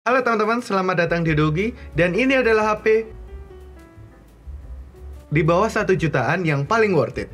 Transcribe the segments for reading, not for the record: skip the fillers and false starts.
Halo teman-teman, selamat datang di Dogi. Dan ini adalah HP di bawah 1 jutaan yang paling worth it.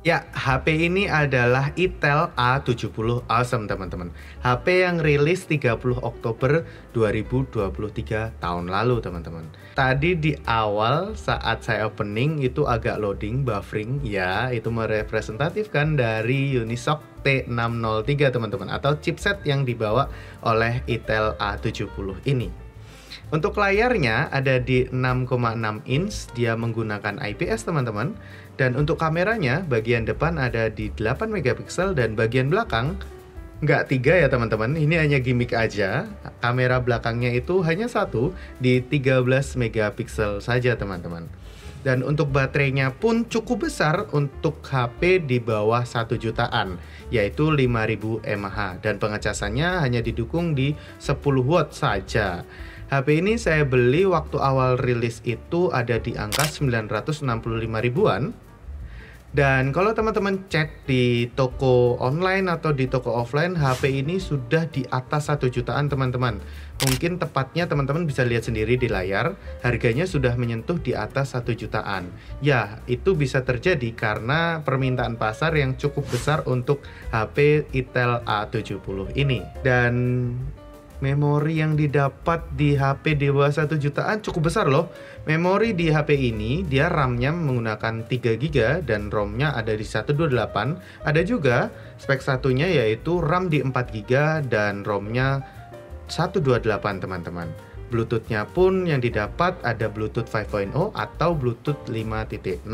Ya, HP ini adalah Itel A70 Awesome teman-teman. HP yang rilis 30 Oktober 2023 tahun lalu teman-teman. Tadi di awal saat saya opening itu agak loading, buffering. Ya, itu merepresentatifkan dari Unisoc T603 teman-teman, atau chipset yang dibawa oleh Itel A70 ini. Untuk layarnya ada di 6,6 inch, dia menggunakan IPS teman-teman. Dan untuk kameranya, bagian depan ada di 8 megapiksel dan bagian belakang nggak 3 ya teman-teman, ini hanya gimmick aja. Kamera belakangnya itu hanya satu di 13 megapiksel saja teman-teman. Dan untuk baterainya pun cukup besar untuk HP di bawah 1 jutaan, yaitu 5000 mAh, dan pengecasannya hanya didukung di 10 watt saja. HP ini saya beli waktu awal rilis itu ada di angka 965 ribuan. Dan kalau teman-teman cek di toko online atau di toko offline, HP ini sudah di atas 1 jutaan teman-teman. Mungkin tepatnya teman-teman bisa lihat sendiri di layar, harganya sudah menyentuh di atas 1 jutaan. Ya, itu bisa terjadi karena permintaan pasar yang cukup besar untuk HP Itel A70 ini. Dan memori yang didapat di HP di bawah 1 jutaan cukup besar loh. Memori di HP ini, dia RAM-nya menggunakan 3 GB dan ROM-nya ada di 128. Ada juga spek satunya yaitu RAM di 4 GB dan ROM-nya 128 teman-teman. Bluetooth-nya pun yang didapat ada Bluetooth 5.0 atau Bluetooth 5.0.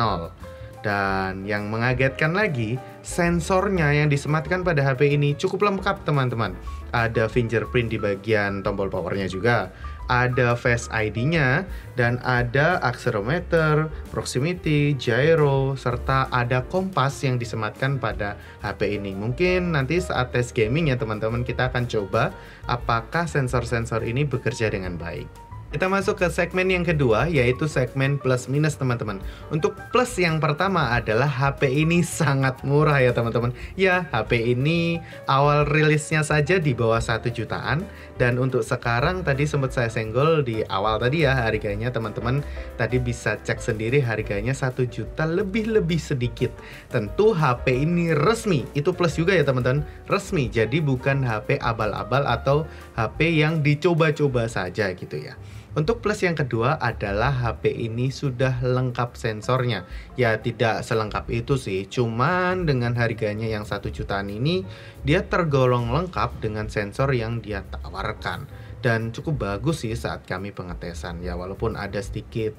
Dan yang mengagetkan lagi, sensornya yang disematkan pada HP ini cukup lengkap teman-teman. Ada fingerprint di bagian tombol powernya juga, ada Face ID-nya, dan ada accelerometer, proximity, gyro, serta ada kompas yang disematkan pada HP ini. Mungkin nanti saat tes gaming ya teman-teman, kita akan coba apakah sensor-sensor ini bekerja dengan baik. Kita masuk ke segmen yang kedua, yaitu segmen plus minus teman-teman. Untuk plus yang pertama adalah HP ini sangat murah ya teman-teman. Ya, HP ini awal rilisnya saja di bawah 1 jutaan. Dan untuk sekarang tadi sempat saya senggol di awal tadi ya, harganya teman-teman tadi bisa cek sendiri, harganya 1 juta lebih sedikit. Tentu HP ini resmi, itu plus juga ya teman-teman, resmi. Jadi bukan HP abal-abal atau HP yang dicoba-coba saja gitu ya. Untuk plus yang kedua adalah HP ini sudah lengkap sensornya. Ya tidak selengkap itu sih, cuman dengan harganya yang 1 jutaan ini dia tergolong lengkap dengan sensor yang dia tawarkan. Dan cukup bagus sih saat kami pengetesan ya, walaupun ada sedikit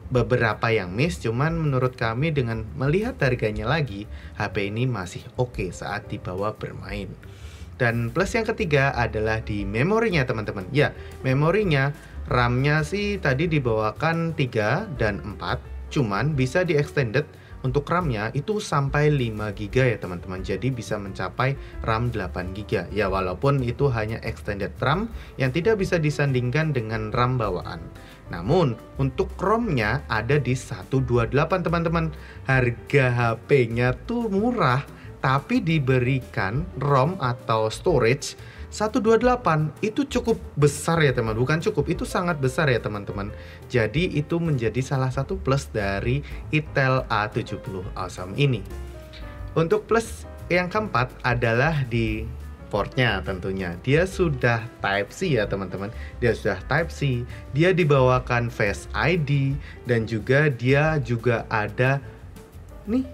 beberapa yang miss, cuman menurut kami dengan melihat harganya lagi, HP ini masih oke saat dibawa bermain. Dan plus yang ketiga adalah di memorinya teman-teman. Ya, memorinya RAM-nya sih tadi dibawakan 3 dan 4, cuman bisa di-extended untuk RAM-nya itu sampai 5 GB ya teman-teman. Jadi bisa mencapai RAM 8 GB. Ya walaupun itu hanya extended RAM yang tidak bisa disandingkan dengan RAM bawaan. Namun untuk ROM-nya ada di 128 teman-teman. Harga HP-nya tuh murah, tapi diberikan ROM atau storage 128 itu cukup besar ya teman, bukan cukup, itu sangat besar ya teman-teman. Jadi itu menjadi salah satu plus dari Itel A70 Awesome ini. Untuk plus yang keempat adalah di portnya tentunya. Dia sudah Type-C ya teman-teman. Dia sudah Type-C, dia dibawakan Face ID, dan juga dia juga ada nih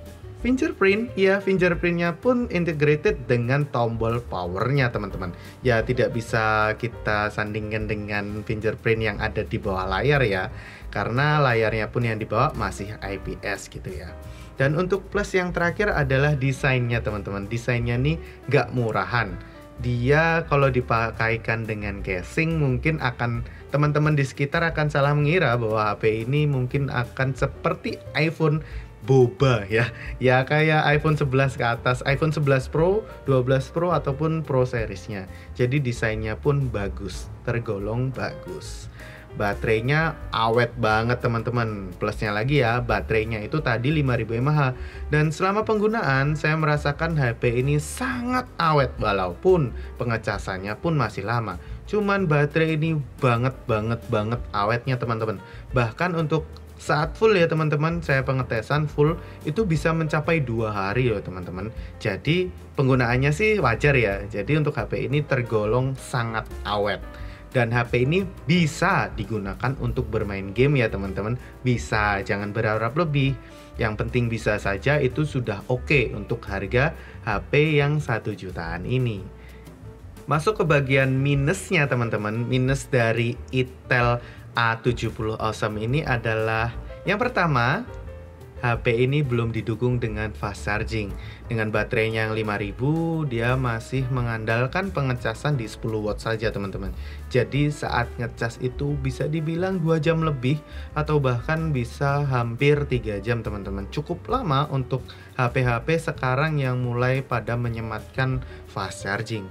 fingerprint. Ya, fingerprintnya pun integrated dengan tombol powernya teman-teman. Ya tidak bisa kita sandingkan dengan fingerprint yang ada di bawah layar ya, karena layarnya pun yang dibawa masih IPS gitu ya. Dan untuk plus yang terakhir adalah desainnya teman-teman. Desainnya nih nggak murahan. Dia kalau dipakaikan dengan casing mungkin akan teman-teman di sekitar akan salah mengira bahwa HP ini mungkin akan seperti iPhone boba ya. Ya kayak iPhone 11 ke atas, iPhone 11 Pro, 12 Pro ataupun Pro seriesnya. Jadi desainnya pun bagus, tergolong bagus. baterainya awet banget teman-teman. Plusnya lagi ya, baterainya itu tadi 5000 mAh. Dan selama penggunaan saya merasakan HP ini sangat awet walaupun pengecasannya pun masih lama. Cuman baterai ini banget awetnya teman-teman. Bahkan untuk saat full ya teman-teman, saya pengetesan full itu bisa mencapai 2 hari loh teman-teman. Jadi penggunaannya sih wajar ya. Jadi untuk HP ini tergolong sangat awet. Dan HP ini bisa digunakan untuk bermain game ya teman-teman. Bisa, jangan berharap lebih. Yang penting bisa saja, itu sudah oke untuk harga HP yang 1 jutaan ini. Masuk ke bagian minusnya teman-teman. Minus dari Itel A70 Awesome ini adalah yang pertama, HP ini belum didukung dengan fast charging. Dengan baterainya yang 5000, dia masih mengandalkan pengecasan di 10 watt saja teman-teman. Jadi saat ngecas itu bisa dibilang 2 jam lebih atau bahkan bisa hampir 3 jam teman-teman. Cukup lama untuk HP-HP sekarang yang mulai pada menyematkan fast charging.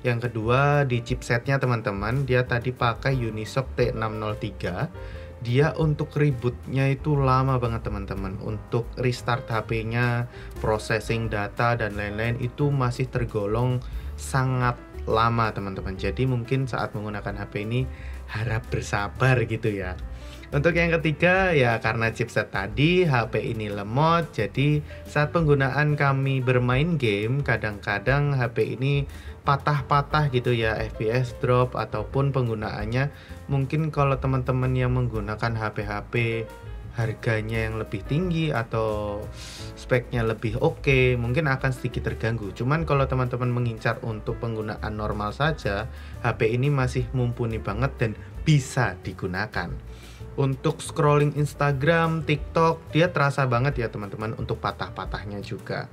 Yang kedua di chipsetnya teman-teman, dia tadi pakai Unisoc T603. Dia untuk rebootnya itu lama banget teman-teman. Untuk restart HP-nya, processing data dan lain-lain itu masih tergolong sangat lama teman-teman. Jadi mungkin saat menggunakan HP ini harap bersabar gitu ya. Untuk yang ketiga ya karena chipset tadi, HP ini lemot. Jadi saat penggunaan kami bermain game, kadang-kadang HP ini patah-patah gitu ya, FPS drop ataupun penggunaannya. Mungkin kalau teman-teman yang menggunakan HP-HP harganya yang lebih tinggi atau speknya lebih oke, mungkin akan sedikit terganggu. Cuman kalau teman-teman mengincar untuk penggunaan normal saja, HP ini masih mumpuni banget dan bisa digunakan. Untuk scrolling Instagram, TikTok, dia terasa banget ya teman-teman untuk patah-patahnya juga.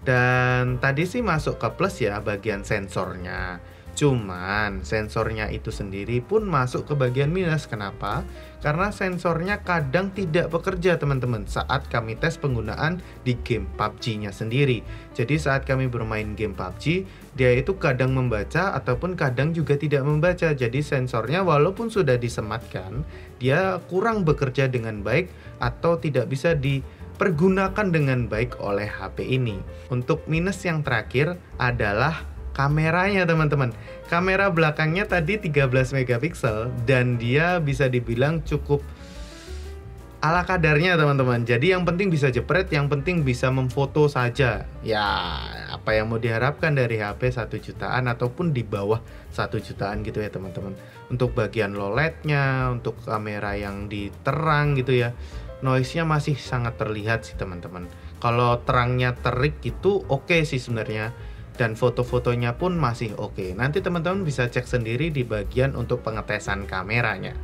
Dan tadi sih masuk ke plus ya bagian sensornya. Cuman sensornya itu sendiri pun masuk ke bagian minus. Kenapa? Karena sensornya kadang tidak bekerja teman-teman saat kami tes penggunaan di game PUBG-nya sendiri. Jadi saat kami bermain game PUBG, dia itu kadang membaca ataupun kadang juga tidak membaca. Jadi sensornya walaupun sudah disematkan, dia kurang bekerja dengan baik atau tidak bisa dipergunakan dengan baik oleh HP ini. Untuk minus yang terakhir adalah kameranya teman-teman. Kamera belakangnya tadi 13 megapiksel dan dia bisa dibilang cukup ala kadarnya teman-teman. Jadi yang penting bisa jepret, yang penting bisa memfoto saja. Ya, apa yang mau diharapkan dari HP 1 jutaan ataupun di bawah 1 jutaan gitu ya teman-teman. Untuk bagian low LED-nya, untuk kamera yang diterang gitu ya, noise-nya masih sangat terlihat sih teman-teman. Kalau terangnya terik itu oke sih sebenarnya. Dan foto-fotonya pun masih oke. Nanti teman-teman bisa cek sendiri di bagian untuk pengetesan kameranya.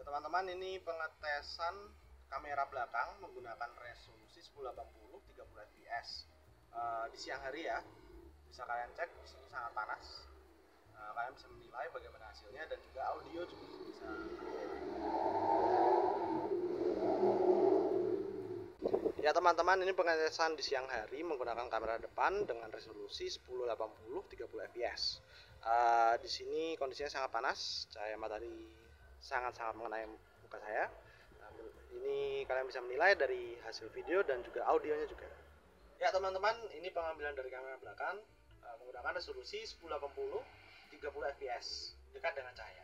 Teman-teman, ini pengetesan kamera belakang menggunakan resolusi 1080 30 fps di siang hari ya. Bisa kalian cek, di sini sangat panas. Kalian bisa menilai bagaimana hasilnya dan juga audio juga bisa. Ya teman-teman, ini pengetesan di siang hari menggunakan kamera depan dengan resolusi 1080 30 fps. Di sini kondisinya sangat panas, cahaya matahari sangat-sangat mengenai muka saya. Ini kalian bisa menilai dari hasil video dan juga audionya juga. Ya teman-teman, ini pengambilan dari kamera belakang menggunakan resolusi 1080 30 fps dekat dengan cahaya.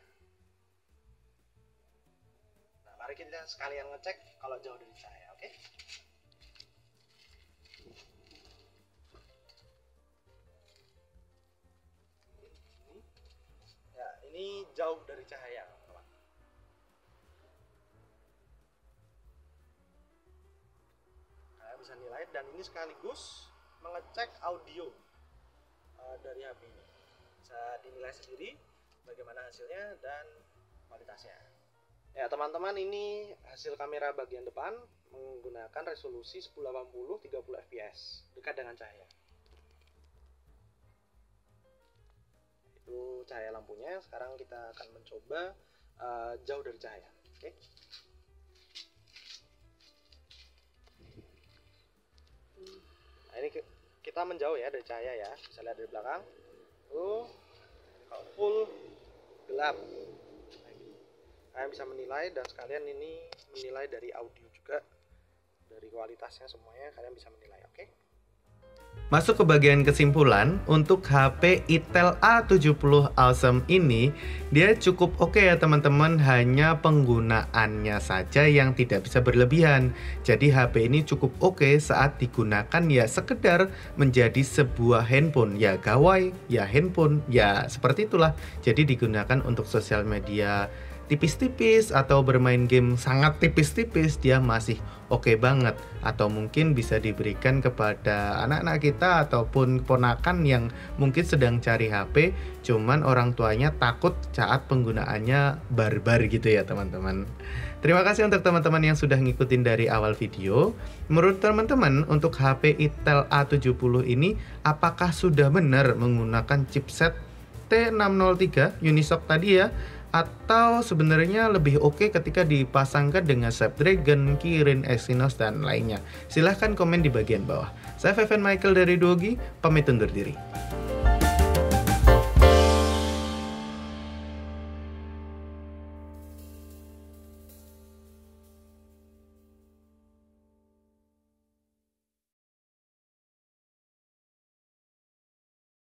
Nah, mari kita sekalian ngecek kalau jauh dari cahaya, oke? Ya, ini jauh dari cahaya. dan ini sekaligus mengecek audio dari HP ini. Bisa dinilai sendiri bagaimana hasilnya dan kualitasnya. Ya teman-teman, ini hasil kamera bagian depan menggunakan resolusi 1080 30 fps dekat dengan cahaya. Itu cahaya lampunya. Sekarang kita akan mencoba jauh dari cahaya. Oke. Nah, ini kita menjauh ya dari cahaya ya. Bisa lihat dari belakang. Kalau full gelap. Kalian bisa menilai, dan sekalian ini menilai dari audio juga, dari kualitasnya semuanya kalian bisa menilai. Oke. Masuk ke bagian kesimpulan, untuk HP Itel A70 Awesome ini dia cukup oke ya teman-teman, hanya penggunaannya saja yang tidak bisa berlebihan. Jadi HP ini cukup oke saat digunakan ya sekedar menjadi sebuah handphone, ya gawai, ya handphone, ya seperti itulah. Jadi digunakan untuk sosial media tipis-tipis atau bermain game sangat tipis-tipis, dia masih oke banget. Atau mungkin bisa diberikan kepada anak-anak kita ataupun keponakan yang mungkin sedang cari HP, cuman orang tuanya takut saat penggunaannya barbar gitu ya teman-teman. Terima kasih untuk teman-teman yang sudah ngikutin dari awal video. Menurut teman-teman, untuk HP Itel A70 ini apakah sudah benar menggunakan chipset T603 Unisoc tadi ya? Atau sebenarnya lebih oke ketika dipasangkan dengan Snapdragon, Kirin, Exynos, dan lainnya? Silahkan komen di bagian bawah. Saya Feven Michael dari Duogi, pamit undur diri.